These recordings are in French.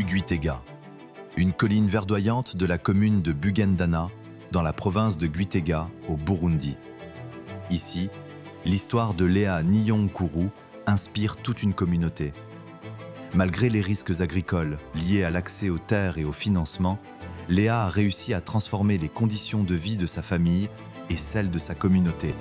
Buguitega, une colline verdoyante de la commune de Bugendana, dans la province de Guitega, au Burundi. Ici, l'histoire de Léa Niyonkuru inspire toute une communauté. Malgré les risques agricoles liés à l'accès aux terres et au financement, Léa a réussi à transformer les conditions de vie de sa famille et celles de sa communauté.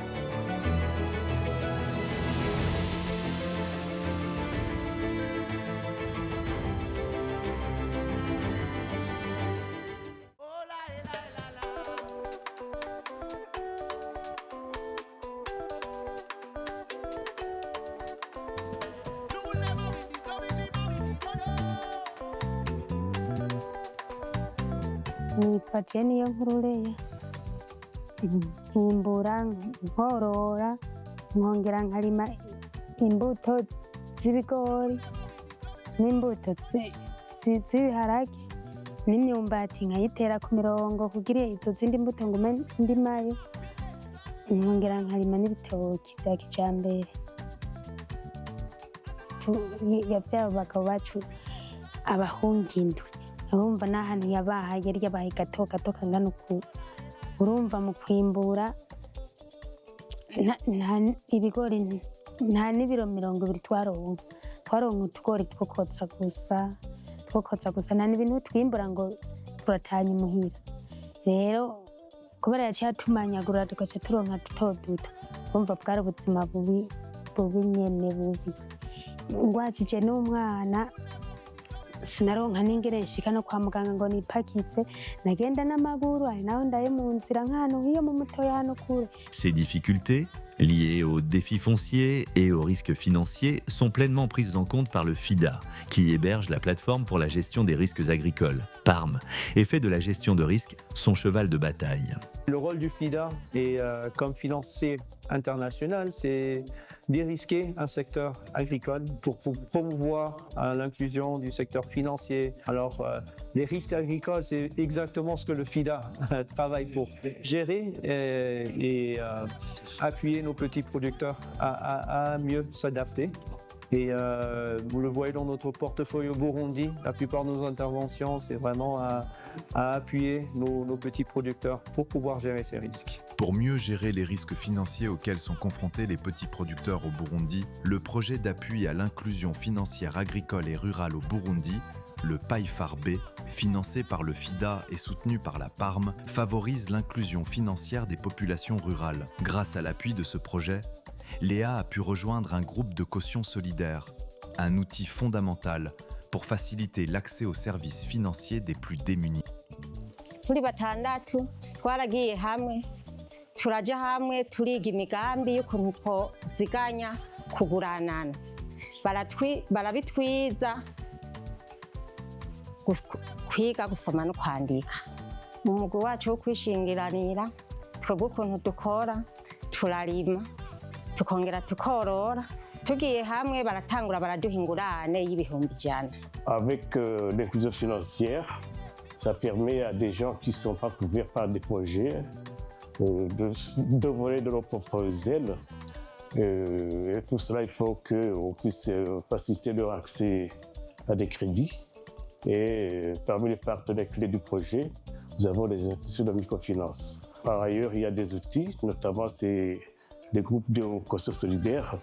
Nitwa Niyonkuru Leya, nkimbura, nkorora, nkongera nkarima imbuto z'ibigori n'imbuto z'ibiharage n'imyumbati nkayitera ku mirongo kugira izo zindi mbuto ngume ndimayo, nkongera nkarima n'ibitoki vya kijambere. Yavyaye abagabo bacu abahungu indwi, urumva n'ahantu yabaha yari yabaye gato kangana uku. Urumva mu kwimbura ibigori nta n'ibiro 20 twaronka utugori two kotsa gusa, nta n'ibintu twimbura ngo turatanya imuhira. Rero kubera yaciye atumanyagura tugaca turonka duto, urumva bwari ubuzima bubi nyene bubi. Ngwakije n'umwana sinaronka n'ingere nshika no kwa muganga ngo nipakize, nagenda n'amaguru ari naho ndaye mu nzira nk'ahantu nk'iyo mu mutoya hano kure. Ces difficultés, liées aux défis fonciers et aux risques financiers, sont pleinement prises en compte par le FIDA, qui héberge la plateforme pour la gestion des risques agricoles, PARM, et fait de la gestion de risques son cheval de bataille. Le rôle du FIDA est, comme financier international, c'est dérisquer un secteur agricole pour promouvoir l'inclusion du secteur financier. Alors, les risques agricoles, c'est exactement ce que le FIDA travaille pour gérer et appuyer nos petits producteurs à mieux s'adapter. Et vous le voyez dans notre portefeuille au Burundi, la plupart de nos interventions, c'est vraiment à appuyer nos petits producteurs pour pouvoir gérer ces risques. Pour mieux gérer les risques financiers auxquels sont confrontés les petits producteurs au Burundi, le projet d'appui à l'inclusion financière agricole et rurale au Burundi, le PAIFAR-B, financé par le FIDA et soutenu par la PARM, favorise l'inclusion financière des populations rurales. Grâce à l'appui de ce projet, Léa a pu rejoindre un groupe de caution solidaire, un outil fondamental pour faciliter l'accès aux services financiers des plus démunis. Turi batandatu twaragiye hamwe turaja hamwe turiga imigambi y'ukuntu twoziganya kuguranana, barabitwiza kwiga gusoma no kwandika. Mu mugwi wacu wo kwishingiranira twebwe ukuntu dukora turarima tukongera tukorora, tugiye hamwe baratangura baraduha ingurane y'ibihumbi 100. Avec l'inclusion financière, ça permet à des gens qui ne sont pas couverts par des projets de voler de leurs propres ailes. Et pour cela, il faut qu'on puisse faciliter leur accès à des crédits. Et parmi les partenaires clés du projet, nous avons les institutions de microfinance. Par ailleurs, il y a des outils, notamment c'est des groupes de caution solidaire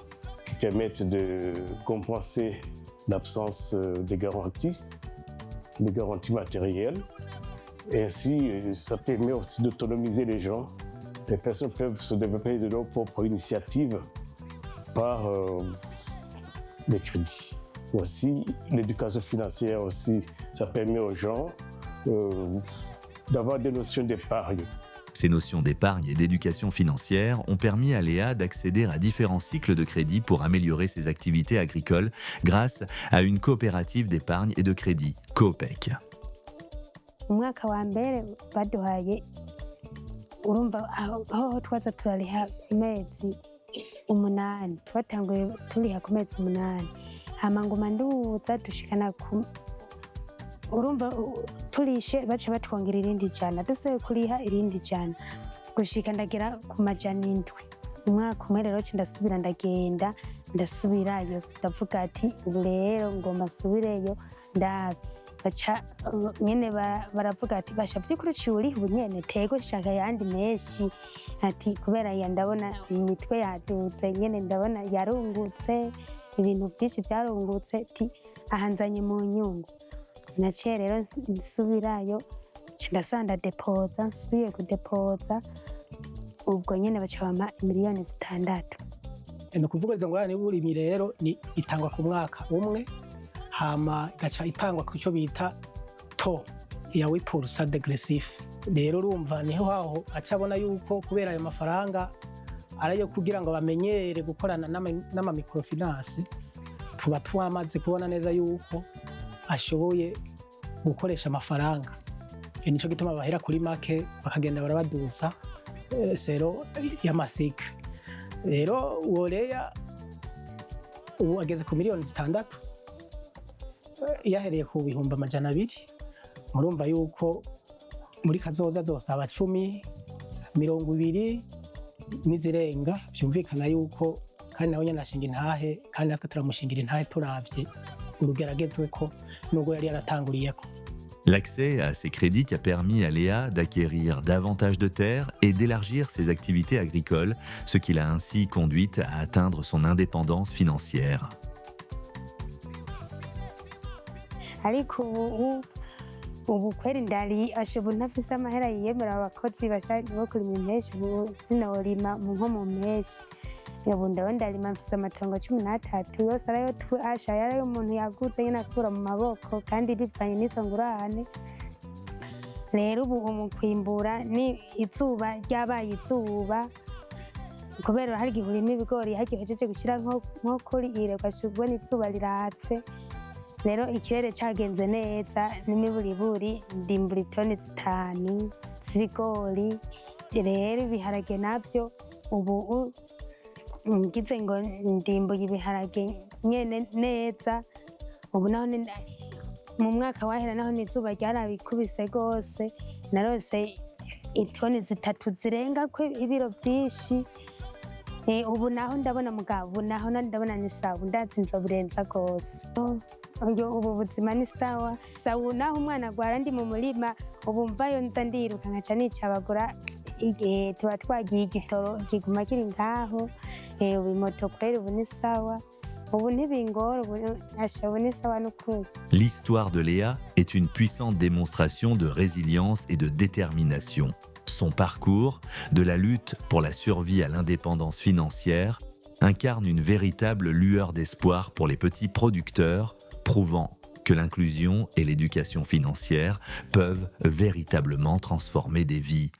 qui permettent de compenser l'absence des garanties matérielles. Et ainsi, ça permet aussi d'autonomiser les gens. Les personnes peuvent se développer de leur propre initiative par les crédits. Aussi, l'éducation financière aussi, ça permet aux gens d'avoir des notions d'épargne. Ces notions d'épargne et d'éducation financière ont permis à Léa d'accéder à différents cycles de crédit pour améliorer ses activités agricoles grâce à une coopérative d'épargne et de crédit, Coopec. Umwaka wa mbere baduhaye urumva aho twaza turariha amezi 8, twatanguye turiha ku mezi 8, hama nguma nduza dushikana ku urumva turishe baca batwongera irindi 100, dusoye kuriha irindi 100 gushika ndagera ku majana 7. Umwaka umwe rero ndasubira ndagenda ndasubirayo ndavuga ati ubu rero ngomba nsubireyo ndabe baca nyene baravuga ati basha by'ukuri uciye uriha ubu nyene tego shaka ayandi menshi ati kubera ya ndabona imitwe yaduze nyene ndabona yarungutse ibintu byinshi byarungutse ati ahanzanye mu nyungu naciye rero nsubirayo ndasanda depoza nsubiye kudepoza ubwo nyene baca bampa miliyoni 6. ni ukuvuga izo ngurane y'uburimyi rero itangwa ku mwaka umwe hama igaca itangwa ku cyo bita to ya wipulsa degressif. Rero urumva niho haho acabona yuko kubera ayo mafaranga arayo kugira ngo bamenyere gukorana n'ama microfinance tuba twamaze kubona neza yuko ashoboye gukoresha amafaranga. Nico gituma bahera kuri make bakagenda barabaduza sero y'amasika. Rero uworeya ubu ageze ku miliyoni 6 yahereye ku bihumbi 200. Murumva yuko muri kazoza zosaba 10, 20 n'izirenga byumvikana yuko kandi nawe nyanashinga intahe kandi natwe turamushingira intahe turavye urugeragezwe ko nubwo yari yaratanguriyeko. L'accès à ces crédits qui a permis à Léa d'acquérir davantage de terres et d'élargir ses activités agricoles, ce qui l'a ainsi conduite à atteindre son indépendance financière. Ariko ubu kweri ndari ashobo ntafise amahera yiyemera abakozi bashaka bo kurima impeshi ubu sinolima nko mu mpeshi ubu ndarima mfise amatongo 13 yose arayo asha yarayo umuntu yaguze nyine akura mu maboko kandi bivanye n'izo ngurane. Rero ubu mu kwimbura ni izuba ryabaye izuba kubera hari gihurima ibigori hagihejeje gushira nko kuri ire gashubwo n'izuba riratse. Rero ikirere cyagenze neza n'imiburiburi ndimbura itoni 5 z'ibigori. Rero ibiharage nabyo ubu ngize ngo ndimbuye ibiharage nyene neza. Ubu naho mu mwaka wahera naho n'izuba ryarabikubise gose narose itoni 3 zirenga ko ibiro byinshi. Ubu naho ndabona mugabo naho ndabona ni sawa ndazi nzobirenza gose. Ubu buzima ni sawa sawa naho umwana agwara ndi mu murima ubu mvayo nza ndiruka nkaca nicabagura igihe tuba twagiye igitoro kiguma kiri ngaho. Ubu moto kweri ubu ni sawa ubu ntibingora ubu ashobo ni sawa n'ukuri. L'histoire de Léa est une puissante démonstration de résilience et de détermination. Son parcours, de la lutte pour la survie à l'indépendance financière, incarne une véritable lueur d'espoir pour les petits producteurs, prouvant que l'inclusion et l'éducation financière peuvent véritablement transformer des vies.